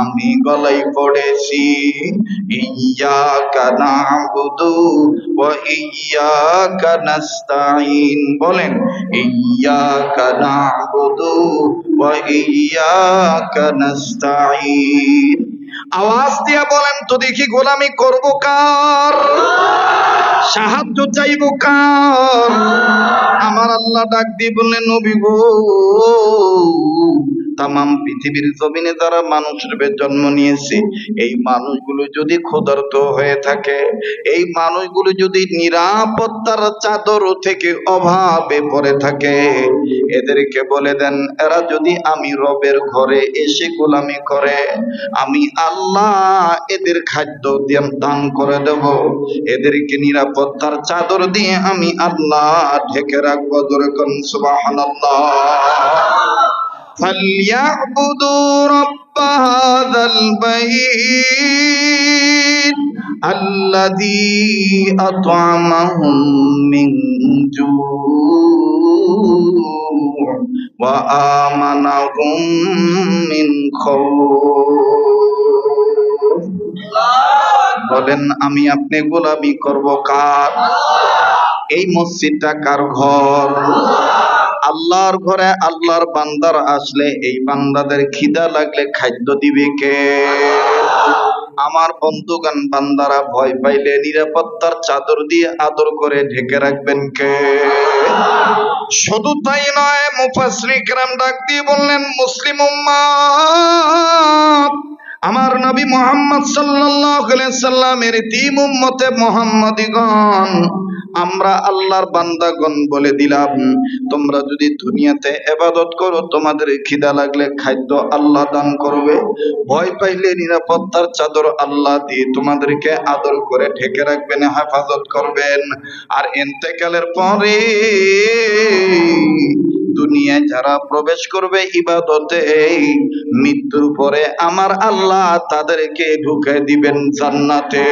আমি গলায় পড়েছি। ইয়্যাকা না'বুদু ওয়া ইয়্যাকা নাস্তাঈন। বলেন ইয়্যাকা না'বুদু ওয়া ইয়্যাকা নাস্তাঈন। আওয়াজ দিয়া বলেন তো দেখি, গোলামি করব কার? সাহায্য চাইব কার? আমার আল্লাহ ডাক দিয়ে বললেন, নবী গো, তামাম পৃথিবীর জমিনে যারা মানুষের জন্ম নিয়েছে, এই মানুষগুলো যদি ক্ষুধার্ত হয়ে থাকে, এই মানুষগুলো যদি নিরাপত্তার চাদর থেকে অভাবে পড়ে থাকে, এদেরকে বলে দেন, এরা যদি আমি রবের ঘরে এসে গোলামি করে, আমি আল্লাহ এদের খাদ্য দান করে দেব, এদেরকে নিরাপত্তার চাদর দিয়ে আমি আল্লাহ ঢেকে রাখবো। জোরে কোন সুবহানাল্লাহ। فليعبدوا رب هذا البيت الذي أطعمهم من جوع وآمنهم من خوف। বলেন আমি আপনি গোলামি করব কার? এই মসজিদটা কার ঘর? আল্লাহর ঘরে আল্লাহর বান্দার আসলে এই বান্দাদের খিদা লাগলে খাদ্য দিবে কে? আমার বন্ধুগণ, বান্দারা ভয় পাইলে নিরাপত্তার চাদর দিয়ে আদর করে ঢেকে রাখবেন কে? শুধু তাই নয়, মুফাসসিরিন কিরাম ডাক দিয়ে বললেন, মুসলিম উম্মাত, আমার নবী মুহাম্মদ সাল্লাল্লাহু আলাইহি সাল্লামের তিন উম্মতে মুহাম্মাদিগণ, আমরা আল্লাহর বান্দাগণ বলে দিলাম, তোমরা যদি দুনিয়াতে ইবাদত করো, তোমাদের খিদা লাগলে খাদ্য আল্লাহ দান করবে, ভয় পাইলে নিরাপত্তার চাদর আল্লাহ দিয়ে তোমাদেরকে আদর করে ঢেকে রাখবেন, হেফাজত করবেন। আর ইন্তেকালের পরে দুনিয়ায় যারা প্রবেশ করবে ইবাদতে, মৃত্যুর পরে আমার আল্লাহ তাদেরকে ঢুকে দিবেন জান্নাতে।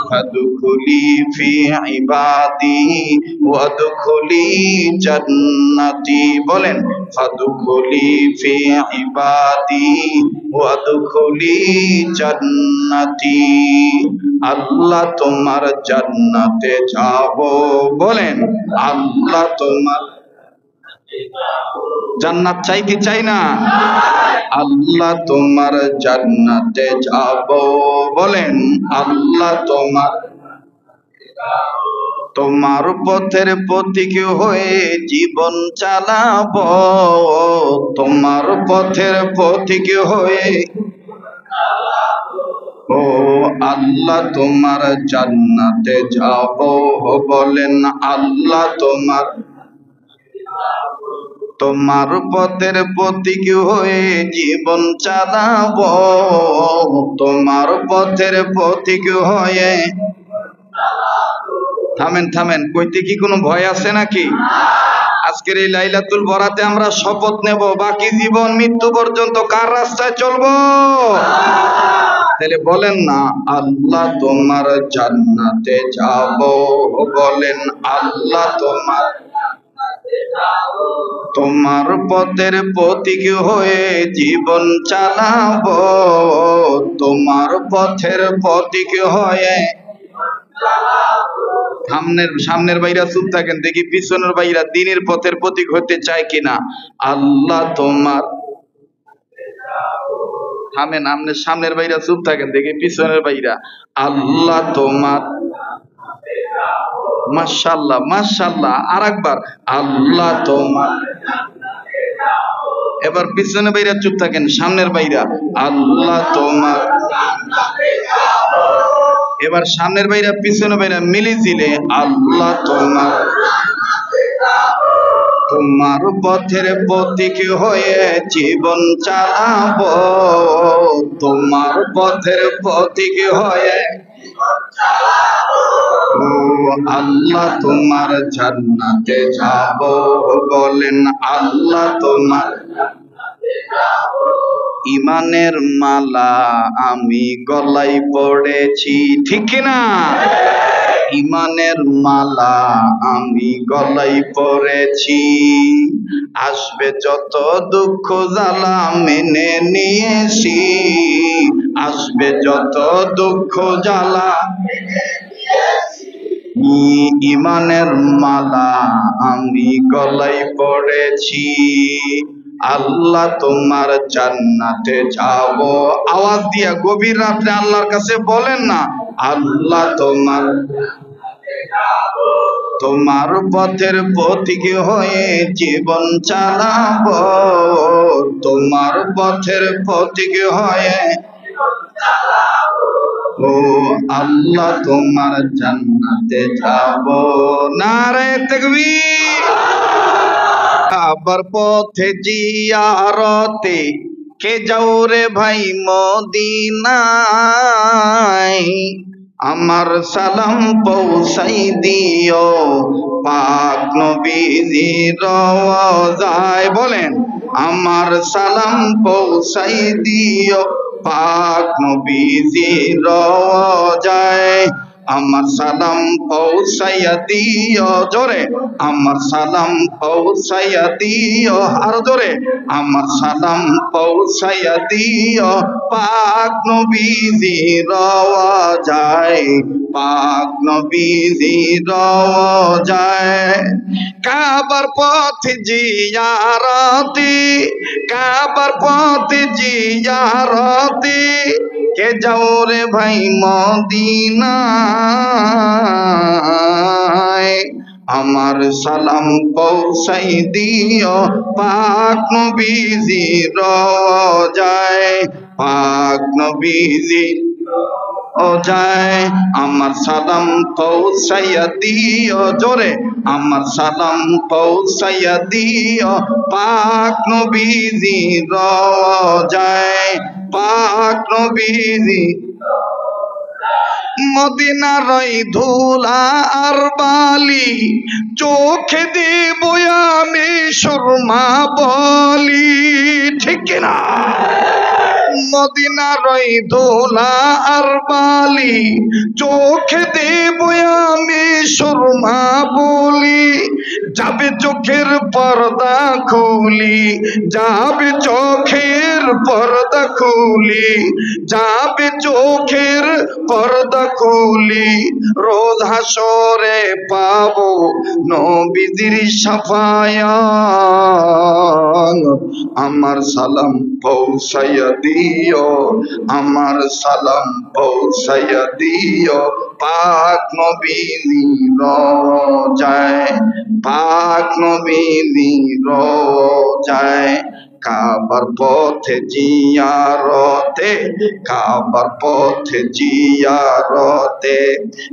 ফাদখুলি ফি ইবাদি ওয়াদখুলি জান্নাতি। বলেন ফাদখুলি ফি ইবাদি ওয়াদখুলি জান্নাতি। আল্লাহ তোমার জান্নাতে যাব। বলেন আল্লাহ তোমার জান্নাত চাই কি চাই না? আল্লাহ তোমার জান্নাতে যাব। বলেন আল্লাহ তোমার পথের পথিক হয়ে জীবন চালাবো, তোমার পথের পথিক হয়ে। ও আল্লাহ তোমার জান্নাতে যাব। বলেন আল্লাহ তোমার পথের পথিক হয়ে জীবন চালাবো, তোমার পথের পথিক হয়ে। থামেন থামেন, কইতে কি কোনো ভয় আছে নাকি? আজকের এই লাইলাতুল বরাতে আমরা শপথ নেব, বাকি জীবন মৃত্যু পর্যন্ত কার রাস্তায় চলবো? তাহলে বলেন না আল্লাহ তোমার জান্নাতে যাব। বলেন আল্লাহ তোমার পথের পথিক হয়ে জীবন চালাবো, তোমার পথের পথিক হয়ে। সামনের বাইরা চুপ থাকেন, দেখি পিছনের বাইরা দিনের পথের প্রতীক হতে চায় কিনা। আল্লাহ তোমার। থামেন, আমনের সামনের বাইরা চুপ থাকেন, দেখি পিছনের বাইরা। আল্লাহ তোমার। মাশাআল্লাহ মাশাআল্লাহ, আরেকবার আল্লাহ তোমার। এবার পিছনে বাইরা চুপ থাকেন, সামনের বাইরা আল্লাহ তোমার। এবার সামনের বাইরা পিছনে বাইরা মিলি ঝিলে আল্লাহ তোমার। তোমার পথের পথিক হয়ে জীবন চালাবো, তোমার পথের পথিক হয়ে। ও আল্লাহ তোমার জান্নাতে যাব। বলেন আল্লাহ তোমার। ইমানের মালা আমি গলায় পড়েছি, ঠিক কিনা? ইমানের মালা আমি গলায় পরেছি, আসবে যত দুঃখ জ্বালা মেনে নিয়েছি, আসবে যত দুঃখ জ্বালা ইমানের মালা আমি গলায় পড়েছি। আল্লাহ তোমার জান্নাতে যাব, আওয়াজ দিয়া গভীর রাত্রে আল্লাহর কাছে বলেন না, আল্লাহ তোমার তোমার পথের পথিক হয়ে জীবন চালাবো, তোমার পথের পথিক হয়ে ও আল্লাহ তোমার জান্নাতে যাব। নারে তাকবীর। আবার পথে জিয়ারতে কে যাও রে ভাই মদিনায়, আমার সালাম পৌঁছাই দিও পাক নবীজির রওজায়। বলেন, আমার সালাম পৌঁছাই দিও পাক নবীজির রওজায়, আমার সালাম পৌঁছাইয়া দিও জোরে, আমার সালাম পৌঁছাইয়া দিও আর জোরে, আমার সালাম পৌঁছাইয়া দিও পাক নবীজির রওজায়, পাক নবীজির রওজায়। কাবার পথে জিয়ারতি, কাবার পথে জিয়ারতি কে যাও রে ভাই মদিনায়, আমার সালাম পৌঁছাই দিও পাক নবীজির রওজায়, পাক নবীজির রওজায়, আমার সালাম পৌঁছাইয়া দিও জোরে, আমার সালাম পৌঁছাইয়া দিও পাক নবীজির রওজায়, পাক নবীজির মদিনার ওই ধুলা আর বালি চোখে দিব আমি সুরমা বলি, ঠিক কিনা? মদিনার ওই ধুলা আর বালি চোখে দেব আমি সুরমা বলি, যাবে চোখের পর্দা খুলি, যাবে চোখের পর্দা খুলি, যাবে চোখের পর্দা খুলি, রোজ হাসরে পাবো নবীজির শাফায়াত, আমার সালাম পৌঁছাইয়া দিও, আমার সালাম পৌঁছাইয়া দিও পাক নবীজির রওজায়, পাক নবীজির রওজায়। কাবার পথে জিয়ারতে, কাবার পথে জিয়ারতে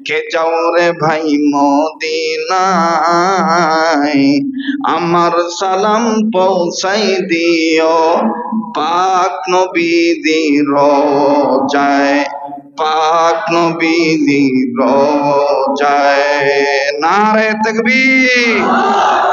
কে যাও রে ভাই মদিনায়, আমার সালাম পৌঁছাই দিও পাক নবীজির রওজায়, পাক নবীজির রওজায়। নারে তাকবীর।